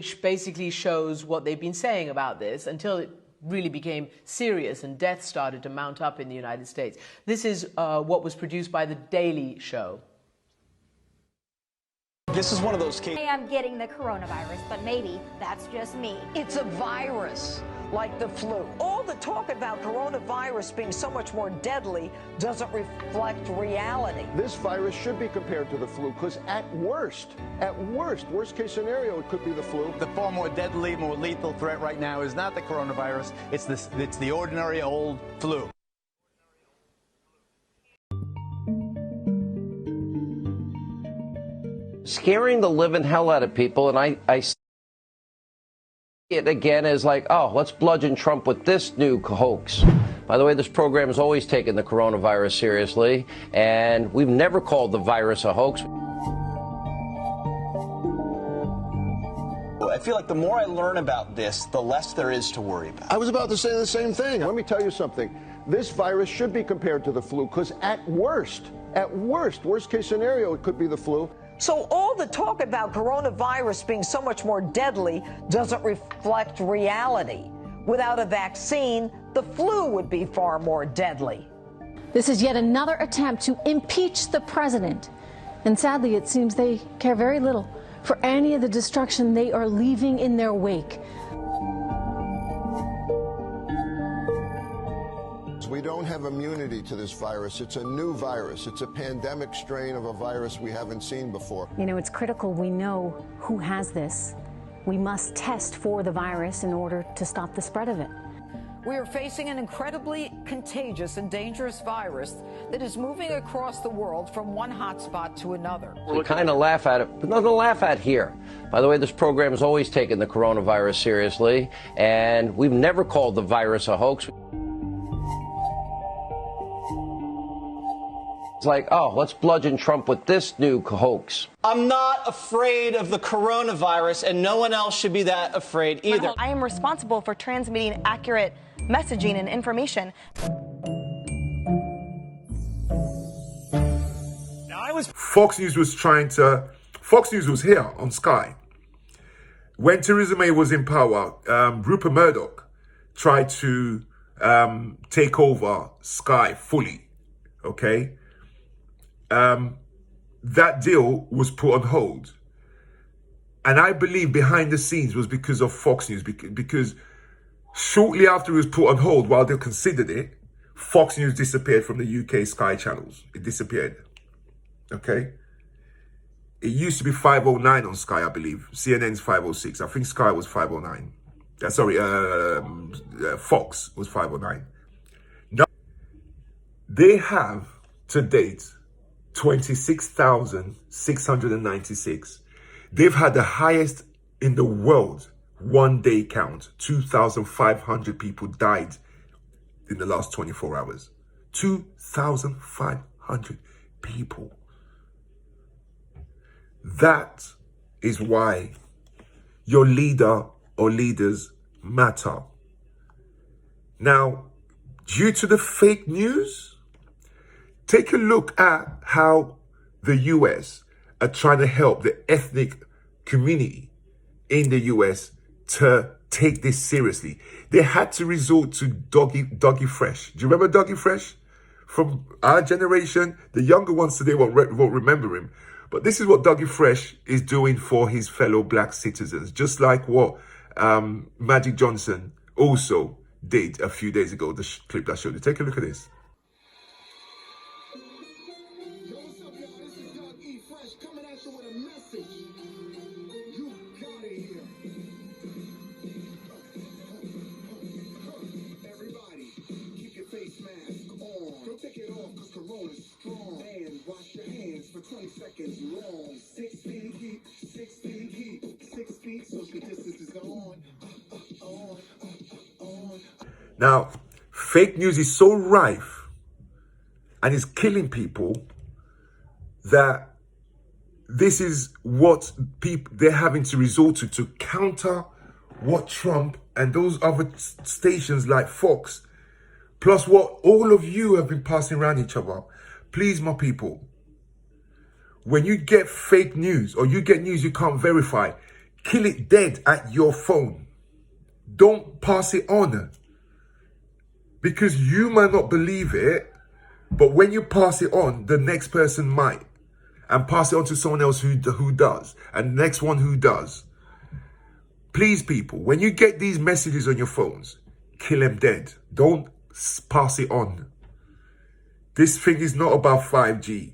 which basically shows what they've been saying about this until it really became serious and deaths started to mount up in the United States. This is what was produced by The Daily Show. This is one of those cases. I am getting the coronavirus, but maybe that's just me. It's a virus, like the flu. All the talk about coronavirus being so much more deadly doesn't reflect reality. This virus should be compared to the flu because at worst case scenario, it could be the flu. The far more deadly, more lethal threat right now is not the coronavirus. It's the ordinary old flu. Scaring the living hell out of people, and I see it again as like, oh, let's bludgeon Trump with this new hoax. By the way, this program has always taken the coronavirus seriously, and we've never called the virus a hoax. I feel like the more I learn about this, the less there is to worry about. I was about to say the same thing. Let me tell you something. This virus should be compared to the flu because at worst case scenario, it could be the flu. So all the talk about coronavirus being so much more deadly doesn't reflect reality. Without a vaccine, the flu would be far more deadly. This is yet another attempt to impeach the president. And sadly, it seems they care very little for any of the destruction they are leaving in their wake. We don't have immunity to this virus. It's a new virus. It's a pandemic strain of a virus we haven't seen before. You know, it's critical we know who has this. We must test for the virus in order to stop the spread of it. We are facing an incredibly contagious and dangerous virus that is moving across the world from one hotspot to another. We kind of laugh at it, but nothing to laugh at here. By the way, this program has always taken the coronavirus seriously, and we've never called the virus a hoax. It's like, oh, let's bludgeon Trump with this new hoax. I'm not afraid of the coronavirus, and no one else should be that afraid either. I am responsible for transmitting accurate messaging and information. Fox News was here on Sky. When Theresa May was in power, Rupert Murdoch tried to take over Sky fully, okay? That deal was put on hold. And I believe behind the scenes was because of Fox News, because shortly after it was put on hold, while they considered it, Fox News disappeared from the UK Sky channels. It disappeared, okay? It used to be 509 on Sky, I believe. CNN's 506. I think Sky was 509. Fox was 509. Now, they have, to date, 26,696. They've had the highest in the world one-day count. 2,500 people died in the last 24 hours. 2,500 people. That is why your leader or leaders matter. Now, due to the fake news, take a look at how the US are trying to help the ethnic community in the US to take this seriously. They had to resort to Dougie Fresh. Do you remember Dougie Fresh? From our generation, the younger ones today won't remember him. But this is what Dougie Fresh is doing for his fellow black citizens, just like what Magic Johnson also did a few days ago, the clip that I showed you. Take a look at this. Now, fake news is so rife and is killing people that this is what they're having to resort to counter what Trump and those other stations like Fox, plus what all of you have been passing around each other. Please, my people, when you get fake news or you get news you can't verify, kill it dead at your phone. Don't pass it on. Because you might not believe it, but when you pass it on, the next person might. And pass it on to someone else who does. And the next one who does. Please, people, when you get these messages on your phones, kill them dead. Don't pass it on. This thing is not about 5G.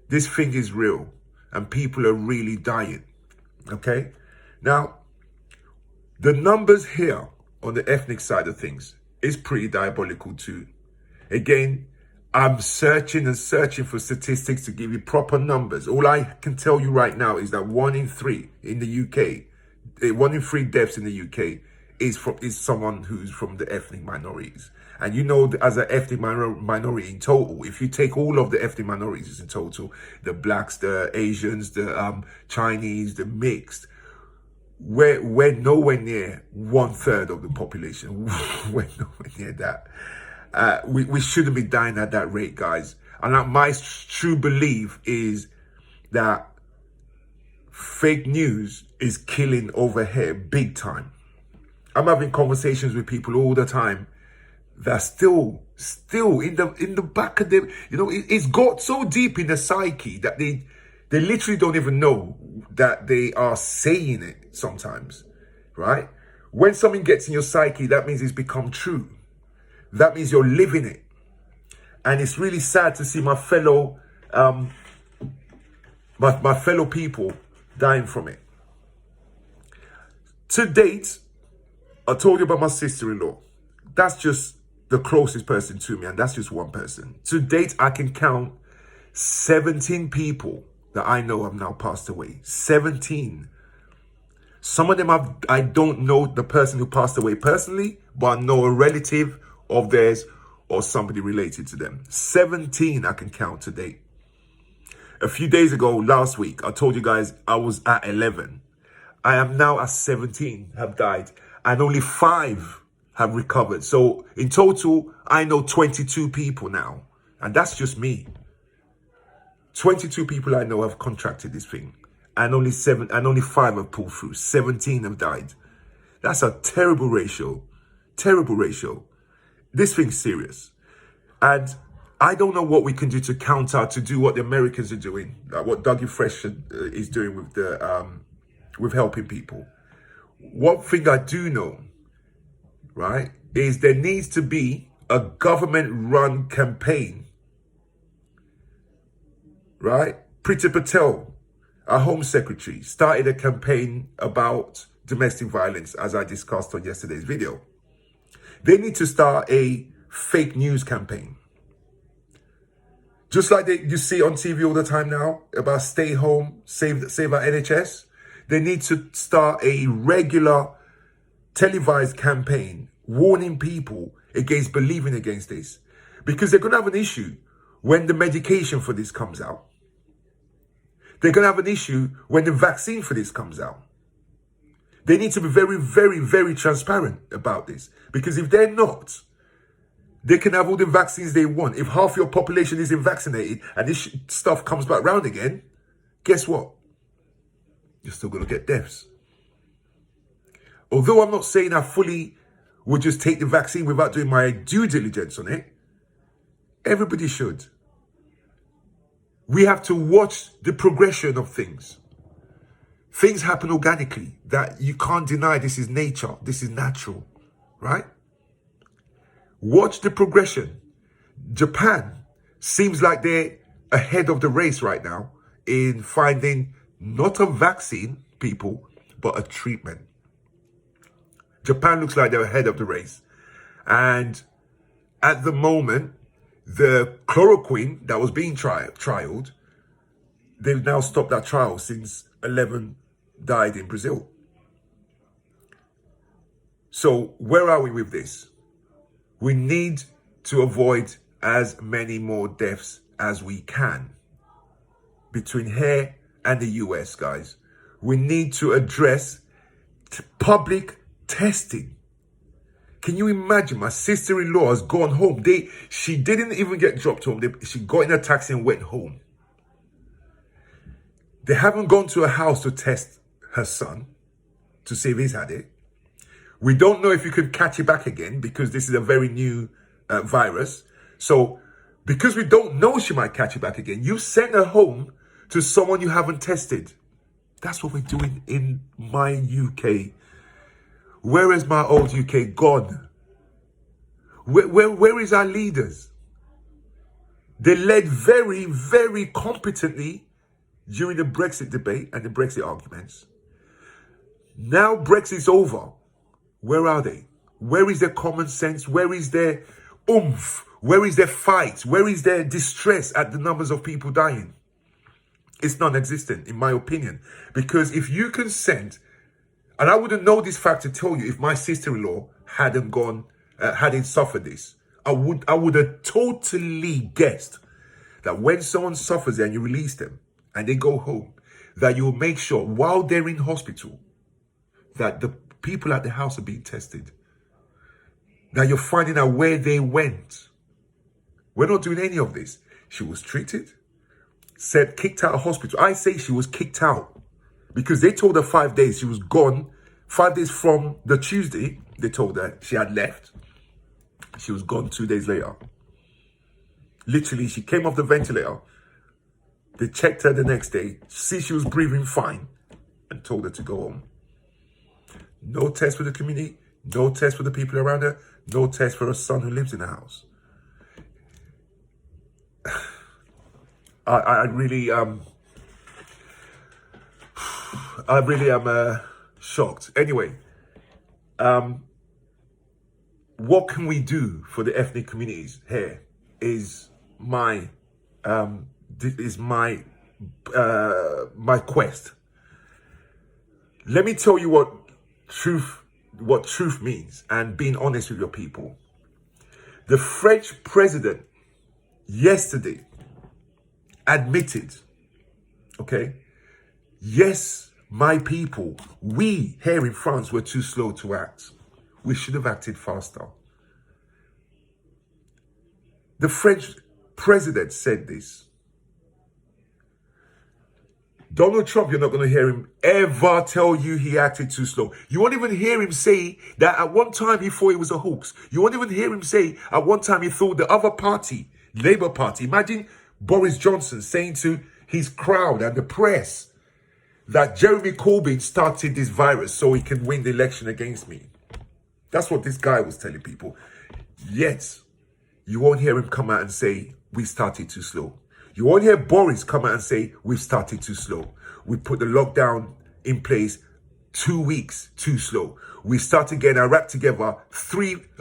This thing is real. And people are really dying. Okay? Now, the numbers here on the ethnic side of things is pretty diabolical too. Again, I'm searching and searching for statistics to give you proper numbers. All I can tell you right now is that 1 in 3 in the UK, 1 in 3 deaths in the UK is someone who's from the ethnic minorities. And you know, as an ethnic minority in total, if you take all of the ethnic minorities in total, the blacks, the Asians, the Chinese, the mixed, we're nowhere near 1/3 of the population. We're nowhere near that. We shouldn't be dying at that rate, guys. And my true belief is that fake news is killing over here big time. I'm having conversations with people all the time that still in the back of them, you know, it's got so deep in the psyche that they literally don't even know that they are saying it sometimes, right? When something gets in your psyche, that means it's become true. That means you're living it. And it's really sad to see my fellow my fellow people dying from it. To date, I told you about my sister-in-law. That's just the closest person to me, and that's just one person. To date, I can count 17 people that I know have now passed away. 17. Some of them I don't know the person who passed away personally, but I know a relative of theirs or somebody related to them. 17 I can count to date. A few days ago, last week, I told you guys I was at 11. I am now at 17 have died, and only 5 have recovered. So in total, I know 22 people now, and that's just me. 22 people I know have contracted this thing, and only 5 have pulled through. 17 have died. That's a terrible ratio. Terrible ratio. This thing's serious. And I don't know what we can do to counter, to do what the Americans are doing, like what Dougie Fresh is doing with with helping people. One thing I do know, right, is there needs to be a government-run campaign, right? Priti Patel, our Home Secretary, started a campaign about domestic violence, as I discussed on yesterday's video. They need to start a fake news campaign. Just like you see on TV all the time now about stay home, save our NHS. They need to start a regular televised campaign warning people against believing against this. Because they're going to have an issue when the medication for this comes out. They're going to have an issue when the vaccine for this comes out. They need to be very, very, very transparent about this. Because if they're not, they can have all the vaccines they want. If half your population isn't vaccinated and this stuff comes back round again, guess what? You're still going to get deaths. Although I'm not saying I fully would just take the vaccine without doing my due diligence on it, everybody should. We have to watch the progression of things. Things happen organically that you can't deny. This is nature. This is natural, right? Watch the progression. Japan seems like they're ahead of the race right now in finding not a vaccine, people, but a treatment. Japan looks like they're ahead of the race. And at the moment, the chloroquine that was being trialed, they've now stopped that trial since 11 died in Brazil. So where are we with this? We need to avoid as many more deaths as we can between here and the US, guys. We need to address public testing. Can you imagine? My sister-in-law has gone home. She didn't even get dropped home. She got in a taxi and went home. They haven't gone to a house to test her son. to see if he's had it. We don't know if you can catch it back again because this is a very new virus. So because we don't know she might catch it back again, you send her home to someone you haven't tested. That's what we're doing in my UK. Where is my old UK gone? Where is our leaders? They led very, very competently during the Brexit debate and the Brexit arguments. Now Brexit's over. Where are they? Where is their common sense? Where is their oomph? Where is their fight? Where is their distress at the numbers of people dying? It's non-existent, in my opinion. Because if you can send, and I wouldn't know this fact to tell you if my sister-in-law hadn't suffered this. I would have totally guessed that when someone suffers and you release them and they go home, that you'll make sure while they're in hospital that the people at the house are being tested. That you're finding out where they went. We're not doing any of this. She was treated, said kicked out of hospital. I say she was kicked out because they told her 5 days she was gone. 5 days from the Tuesday, they told her she had left. She was gone 2 days later. Literally, she came off the ventilator. They checked her the next day, see she was breathing fine, and told her to go home. No test for the community, no test for the people around her, no test for her son who lives in the house. I really am shocked. Anyway, what can we do for the ethnic communities here is my my quest. Let me tell you what truth means and being honest with your people. The French president yesterday admitted, okay, yes, my people, we here in France were too slow to act. We should have acted faster. The French president said this. Donald Trump, you're not going to hear him ever tell you he acted too slow. You won't even hear him say that at one time he thought it was a hoax. You won't even hear him say at one time he thought the other party, Labour Party, imagine Boris Johnson saying to his crowd and the press that Jeremy Corbyn started this virus so he can win the election against me. That's what this guy was telling people. Yet, you won't hear him come out and say, we started too slow. You won't hear Boris come out and say, we've started too slow. We put the lockdown in place 2 weeks too slow. We started getting our act together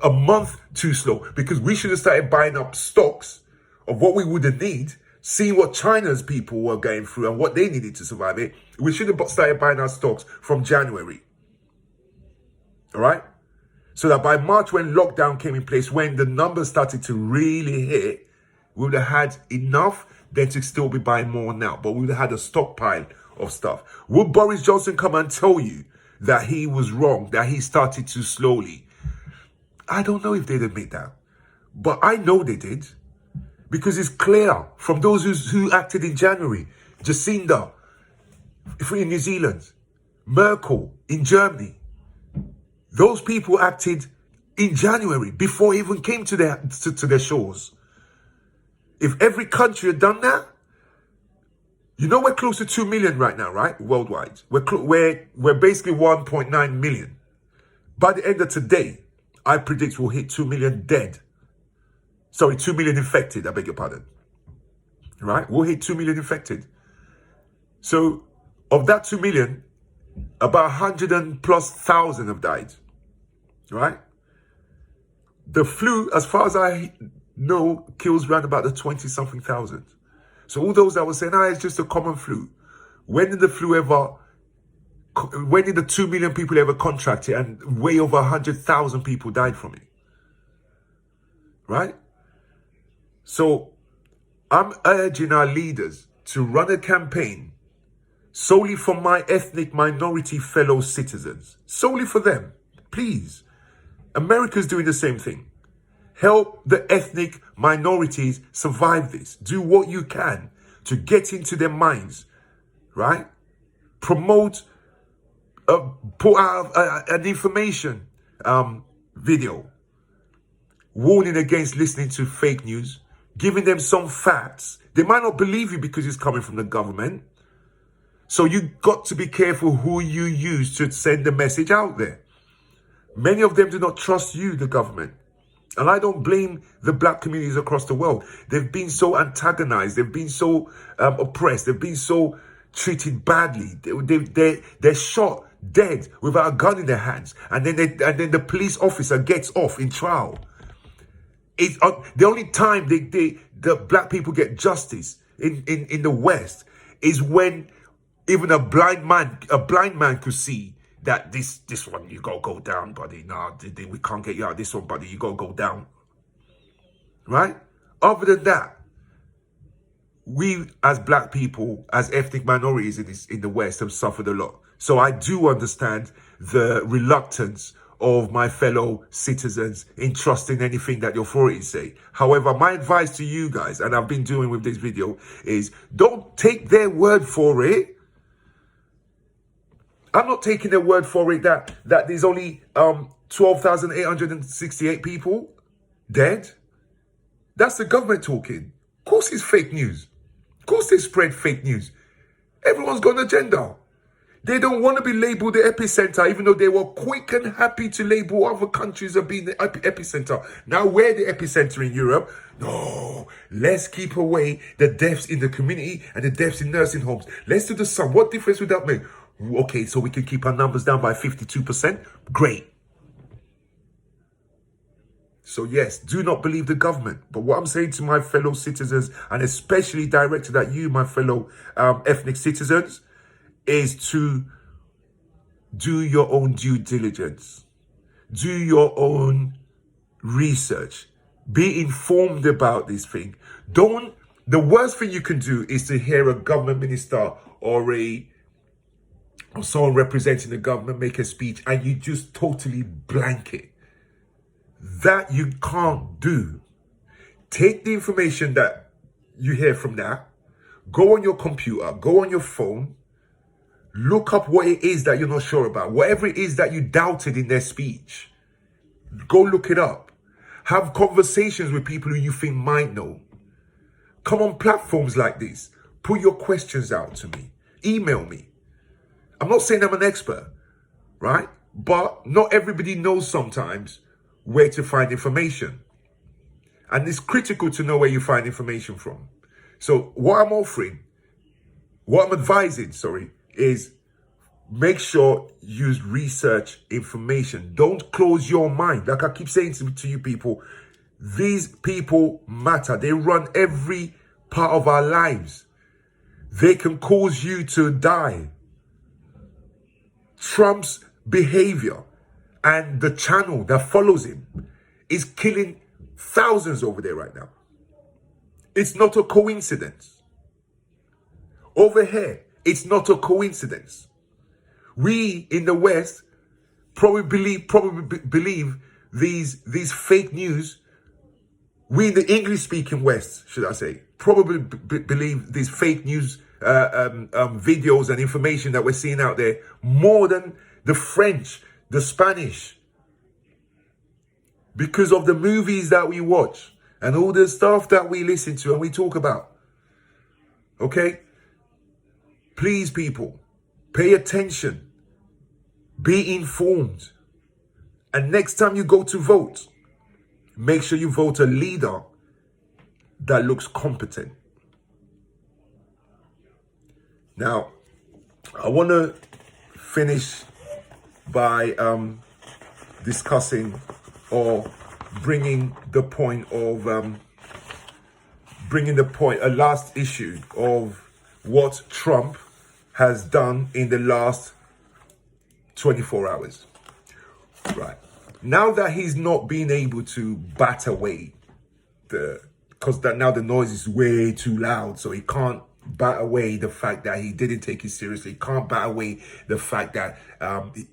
a month too slow because we should have started buying up stocks of what we would have need, seeing what China's people were going through and what they needed to survive it. We should have started buying our stocks from January. All right? So that by March, when lockdown came in place, when the numbers started to really hit, we would have had enough then to still be buying more now. But we would have had a stockpile of stuff. Would Boris Johnson come and tell you that he was wrong, that he started too slowly? I don't know if they'd admit that. But I know they did. Because it's clear from those who acted in January. Jacinda in New Zealand. Merkel in Germany. Those people acted in January before it even came to their shores. If every country had done that, you know we're close to 2 million right now, right? Worldwide. We're basically 1.9 million. By the end of today, I predict we'll hit 2 million dead. Sorry, 2 million infected, I beg your pardon. Right? We'll hit 2 million infected. So, of that 2 million, about 100,000+ have died. Right? The flu, as far as I know, kills around about the 20-something thousand. So all those that were saying, it's just a common flu. When did the 2 million people ever contract it and way over 100,000 people died from it? Right? So I'm urging our leaders to run a campaign solely for my ethnic minority fellow citizens. Solely for them. Please. America's doing the same thing. Help the ethnic minorities survive this. Do what you can to get into their minds. Right? Promote put out an information video warning against listening to fake news, giving them some facts. They might not believe you because it's coming from the government. So you got to be careful who you use to send the message out there. Many of them do not trust you, the government. And I don't blame the black communities across the world. They've been so antagonized. They've been so oppressed. They've been so treated badly. They're shot dead without a gun in their hands. And then the police officer gets off in trial. It's the only time the black people get justice in the West is when even a blind man could see that this one, you gotta go down, buddy. Nah, we can't get you out. This one, buddy, you gotta go down. Right? Other than that, we as black people, as ethnic minorities in the West, have suffered a lot. So I do understand the reluctance of my fellow citizens in trusting anything that the authorities say. However, my advice to you guys, and I've been doing with this video, is don't take their word for it. I'm not taking their word for it that there's only 12,868 people dead. That's the government talking. Of course it's fake news. Of course they spread fake news. Everyone's got an agenda. They don't want to be labeled the epicenter, even though they were quick and happy to label other countries as being the epicenter. Now we're the epicenter in Europe. No, let's keep away the deaths in the community and the deaths in nursing homes. Let's do the sum. What difference would that make? Okay, so we can keep our numbers down by 52%. Great. So yes, do not believe the government. But what I'm saying to my fellow citizens, and especially directed at you, my fellow ethnic citizens, is to do your own due diligence. Do your own research. Be informed about this thing. The worst thing you can do is to hear a government minister or someone representing the government make a speech and you just totally blank it. That you can't do. Take the information that you hear from that, go on your computer, go on your phone, look up what it is that you're not sure about. Whatever it is that you doubted in their speech, go look it up. Have conversations with people who you think might know. Come on platforms like this. Put your questions out to me. Email me. I'm not saying I'm an expert, right? But not everybody knows sometimes where to find information. And it's critical to know where you find information from. So what I'm advising, is make sure you research information. Don't close your mind. Like I keep saying to you people, these people matter. They run every part of our lives. They can cause you to die. Trump's behavior and the channel that follows him is killing thousands over there right now. It's not a coincidence. Over here, it's not a coincidence. We in the West probably believe these fake news. We in the English-speaking West, should I say, probably believe these fake news videos and information that we're seeing out there more than the French, the Spanish, because of the movies that we watch and all the stuff that we listen to and we talk about. Okay? Please, people, pay attention. Be informed. And next time you go to vote, make sure you vote a leader that looks competent. Now, I want to finish by discussing or bringing the point, a last issue of what Trump has done in the last 24 hours. Right. Now that he's not been able to bat away because now the noise is way too loud, so he can't bat away the fact that he didn't take it seriously. He can't bat away the fact that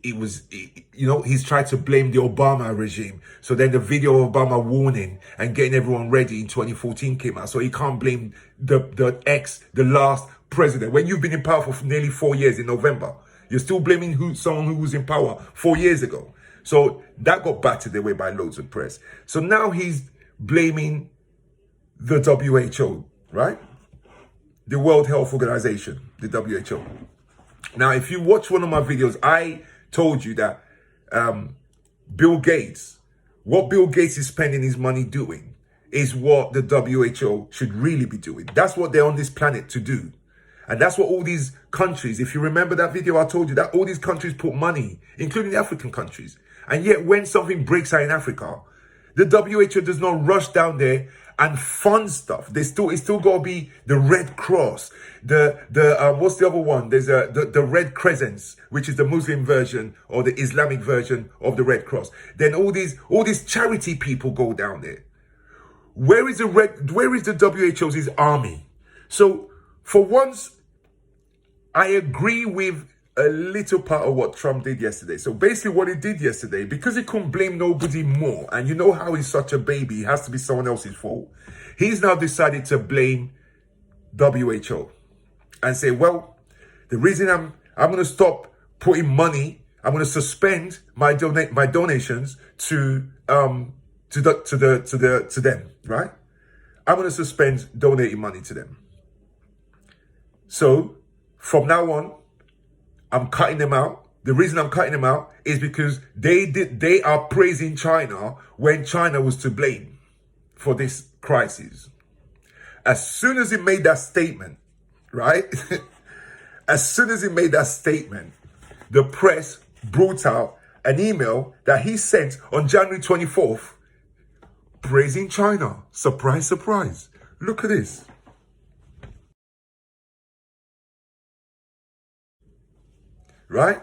he's tried to blame the Obama regime. So then the video of Obama warning and getting everyone ready in 2014 came out. So he can't blame the last president. When you've been in power for nearly 4 years in November, You're still blaming someone who was in power 4 years ago. So that got battered away by loads of press. So now he's blaming the WHO, right? The World Health Organization, the WHO. Now, if you watch one of my videos, I told you that Bill Gates, what Bill Gates is spending his money doing is what the WHO should really be doing. That's what they're on this planet to do. And that's what all these countries, if you remember that video, I told you that all these countries put money, including the African countries. And yet when something breaks out in Africa, the WHO does not rush down there and fund stuff. It's still got to be the Red Cross, what's the other one? There's the Red Crescents, which is the Muslim version or the Islamic version of the Red Cross. Then all these charity people go down there. Where is the WHO's army? So for once, I agree with a little part of what Trump did yesterday. So basically what he did yesterday, because he couldn't blame nobody more, and you know how he's such a baby, it has to be someone else's fault. He's now decided to blame WHO and say, well, the reason I'm going to stop putting money, I'm going to suspend my donations to them, right? I'm going to suspend donating money to them. So from now on, I'm cutting them out. The reason I'm cutting them out is because they are praising China when China was to blame for this crisis. As soon as he made that statement, right? As soon as he made that statement, the press brought out an email that he sent on January 24th, praising China. Surprise, surprise. Look at this. Right?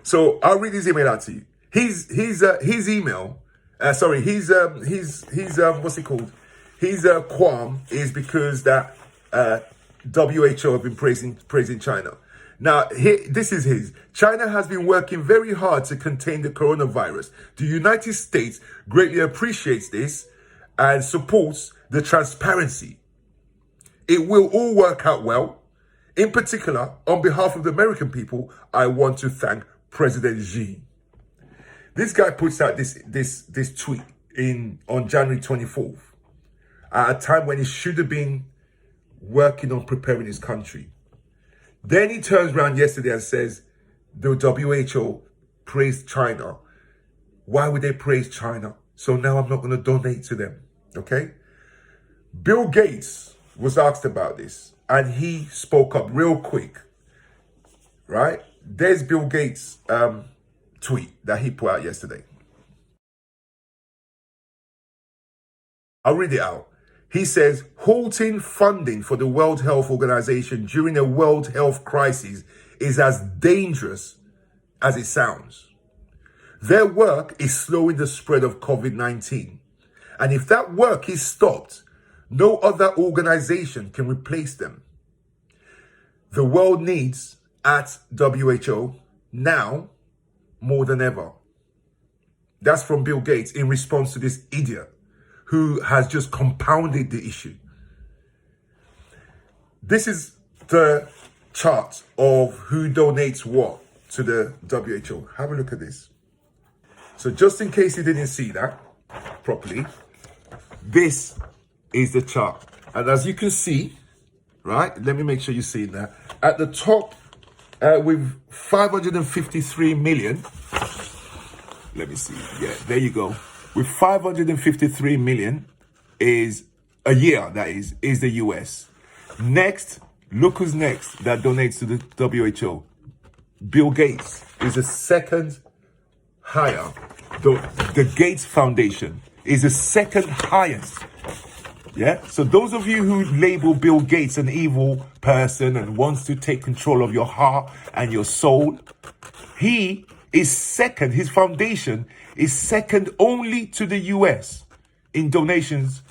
So I'll read his email out to you. His email, what's it called? His qualm is because that WHO have been praising China. Now, this is his. China has been working very hard to contain the coronavirus. The United States greatly appreciates this and supports the transparency. It will all work out well. In particular, on behalf of the American people, I want to thank President Xi. This guy puts out this tweet on January 24th, at a time when he should have been working on preparing his country. Then he turns around yesterday and says, the WHO praised China. Why would they praise China? So now I'm not going to donate to them, okay? Bill Gates was asked about this, and he spoke up real quick, right? There's Bill Gates' tweet that he put out yesterday. I'll read it out. He says, halting funding for the World Health Organization during a world health crisis is as dangerous as it sounds. Their work is slowing the spread of COVID-19. And if that work is stopped, no other organization can replace them. The world needs, at WHO, now more than ever. That's from Bill Gates in response to this idiot who has just compounded the issue. This is the chart of who donates what to the WHO. Have a look at this. So just in case you didn't see that properly, this is the chart. And as you can see, right, let me make sure you see that. At the top, with 553 million, let me see, yeah, there you go. With 553 million is a year, that is the US. Next, look who's next that donates to the WHO. Bill Gates is the second higher. The Gates Foundation is the second highest. Yeah, so those of you who label Bill Gates an evil person and wants to take control of your heart and your soul, he is second. His foundation is second only to the US in donations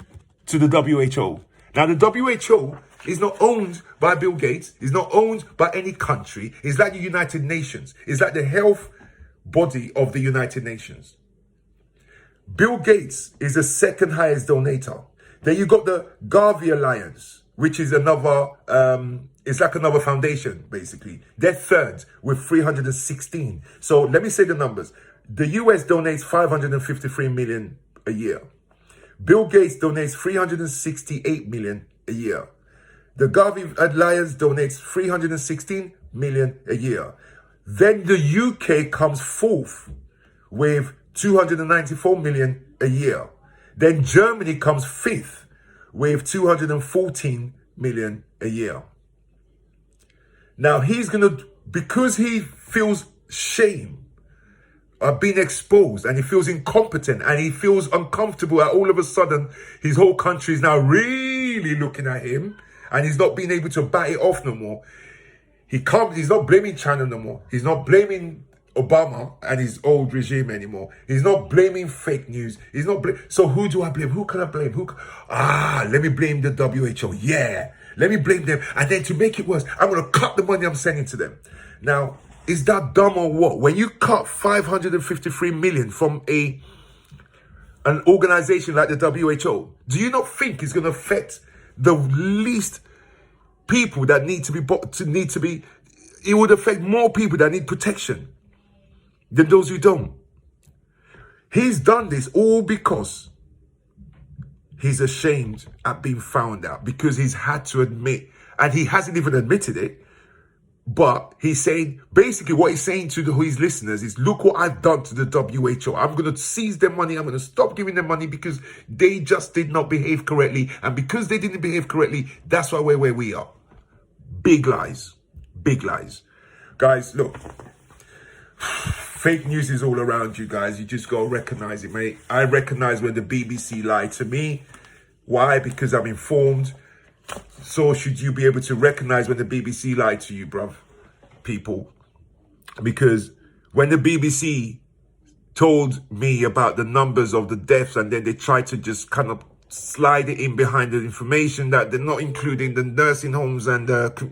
to the WHO. Now, the WHO is not owned by Bill Gates. It's not owned by any country. It's like the United Nations. It's like the health body of the United Nations. Bill Gates is the second highest donator. Then you got the Gavi Alliance, which is another It's like another foundation, basically. They're third with 316. So let me say the numbers. The US donates 553 million a year. Bill Gates donates 368 million a year. The Gavi Alliance donates 316 million a year. Then the UK comes fourth with 294 million a year. Then Germany comes fifth with 214 million a year. Now he's gonna, because he feels shame of being exposed and he feels incompetent and he feels uncomfortable that all of a sudden his whole country is now really looking at him and he's not being able to bat it off no more. He's not blaming China no more. He's not blaming Obama and his old regime anymore. He's not blaming fake news. He's not so who do I blame? Who can I blame? Let me blame the WHO. Yeah. Let me blame them. And then to make it worse, I'm going to cut the money I'm sending to them. Now, is that dumb or what? When you cut 553 million from an organization like the WHO, do you not think it's going to affect the least people that need to be, it would affect more people that need protection than those who don't? He's done this all because he's ashamed at being found out, because he's had to admit, and he hasn't even admitted it, but he's saying, basically what he's saying to his listeners is, look what I've done to the WHO. I'm going to seize their money. I'm going to stop giving them money because they just did not behave correctly. And because they didn't behave correctly, that's why we're where we are. Big lies. Big lies. Guys, look. Fake news is all around you guys. You just got to recognize it, mate. I recognize when the BBC lied to me. Why? Because I'm informed. So should you be able to recognize when the BBC lied to you, bruv, people. Because when the BBC told me about the numbers of the deaths and then they tried to just kind of slide it in behind the information that they're not including the nursing homes and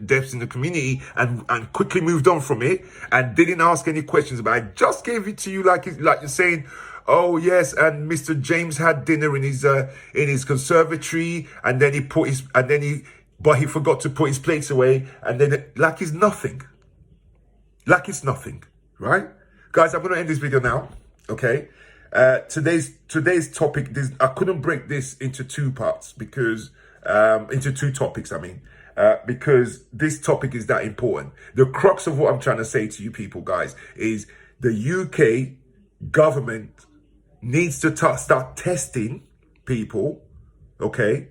deaths in the community, and quickly moved on from it and didn't ask any questions about it. I just gave it to you like you're saying, oh yes, and Mr. James had dinner in his conservatory, and then he forgot to put his plates away, and then like it's nothing. Like it's nothing, right? Guys, I'm going to end this video now, okay? Today's topic, I couldn't break this into two parts because, into two topics, because this topic is that important. The crux of what I'm trying to say to you people, guys, is the UK government needs to start testing people, okay,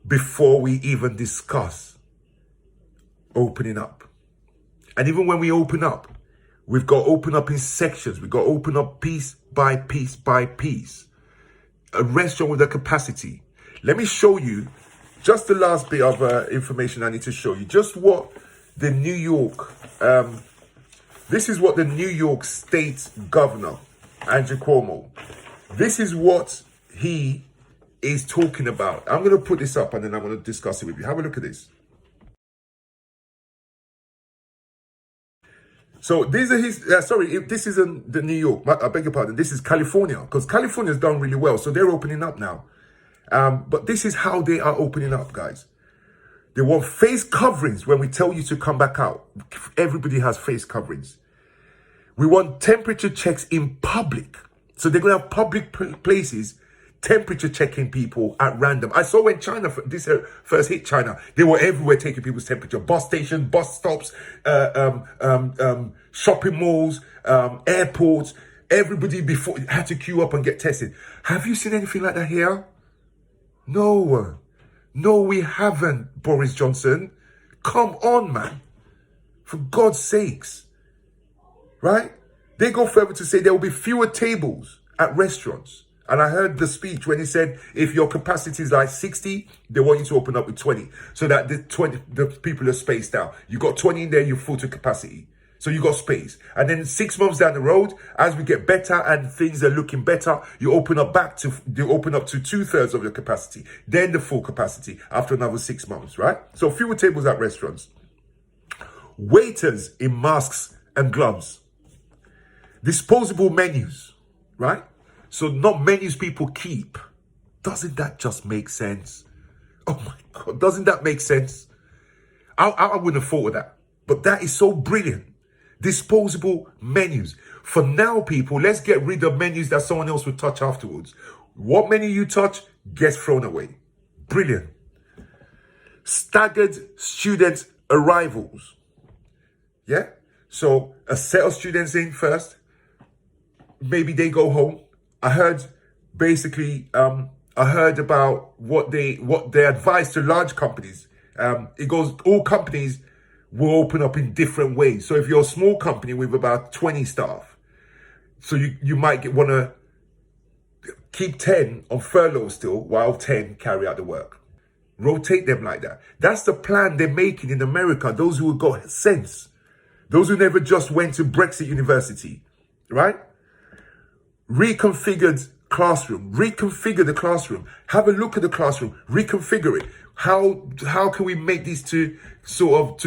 before we even discuss opening up. And even when we open up, we've got to open up in sections. We've got to open up piece by piece by piece. A restaurant with a capacity. Let me show you just the last bit of information I need to show you. Just what the New York, this is what the New York State Governor, Andrew Cuomo, this is what he is talking about. I'm going to put this up and then I'm going to discuss it with you. Have a look at this. So these are his, this isn't the New York, I beg your pardon, this is California, because California's done really well, so they're opening up now. But this is how they are opening up, guys. They want face coverings when we tell you to come back out. Everybody has face coverings. We want temperature checks in public. So they're going to have public places temperature checking people at random. I saw when China, this first hit China, they were everywhere taking people's temperature. Bus stations, bus stops, shopping malls, airports. Everybody before had to queue up and get tested. Have you seen anything like that here? No. No, we haven't, Boris Johnson. Come on, man. For God's sakes. Right? They go further to say there will be fewer tables at restaurants. And I heard the speech when he said, if your capacity is like 60, they want you to open up with 20. So that the people are spaced out. You got 20 in there, you're full to capacity. So you got space. And then 6 months down the road, as we get better and things are looking better, you open up to 2/3 of your capacity. Then the full capacity after another 6 months, right? So fewer tables at restaurants. Waiters in masks and gloves. Disposable menus, right? So not menus people keep. Doesn't that just make sense? Oh my God, doesn't that make sense? I wouldn't have thought of that. But that is so brilliant. Disposable menus. For now, people, let's get rid of menus that someone else will touch afterwards. What menu you touch gets thrown away. Brilliant. Staggered student arrivals. Yeah? So a set of students in first. Maybe they go home. I heard basically, I heard about what they advise to large companies. It goes, all companies will open up in different ways. So if you're a small company with about 20 staff, so you might want to keep 10 on furlough still, while 10 carry out the work. Rotate them like that. That's the plan they're making in America. Those who have got sense. Those who never just went to Brexit University, right? Reconfigured classroom. Reconfigure the classroom. Have a look at the classroom. Reconfigure it. How can we make these to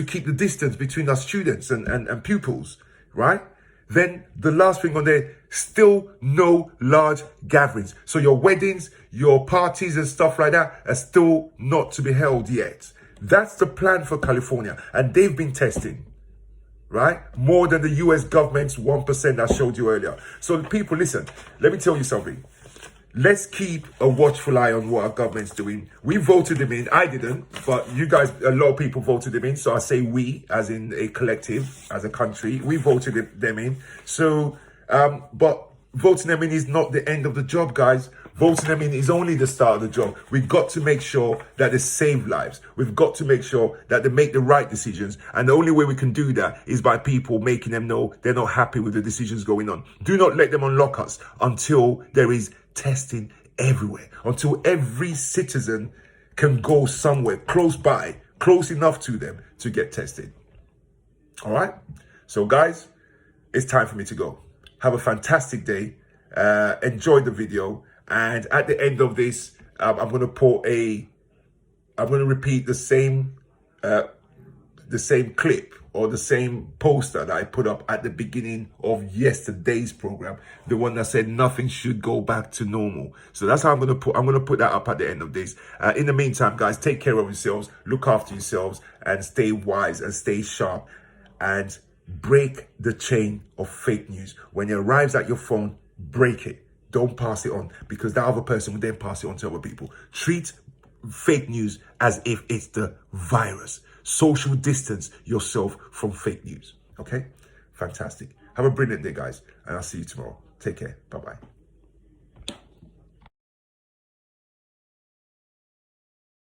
keep the distance between our students and pupils, right? Then the last thing on there, still no large gatherings. So your weddings, your parties and stuff like that are still not to be held yet. That's the plan for California. And they've been testing, right? More than the US government's 1% I showed you earlier. So people, listen, let me tell you something. Let's keep a watchful eye on what our government's doing. We voted them in. I didn't, but you guys, a lot of people voted them in. So I say we, as in a collective, as a country, we voted them in. So, but voting them in is not the end of the job, guys. Voting them in is only the start of the job. We've got to make sure that they save lives. We've got to make sure that they make the right decisions. And the only way we can do that is by people making them know they're not happy with the decisions going on. Do not let them unlock us until there is testing everywhere, until every citizen can go somewhere close by, close enough to them to get tested. All right? So guys, it's time for me to go. Have a fantastic day. Enjoy the video. And at the end of this, I'm going to repeat the same clip or the same poster that I put up at the beginning of yesterday's program, the one that said nothing should go back to normal. So that's how I'm going to put that up at the end of this. In the meantime, guys, take care of yourselves, look after yourselves, and stay wise and stay sharp, and break the chain of fake news. When it arrives at your phone, break it. Don't pass it on, because that other person will then pass it on to other people. Treat fake news as if it's the virus. Social distance yourself from fake news. Okay? Fantastic. Have a brilliant day, guys. And I'll see you tomorrow. Take care. Bye-bye.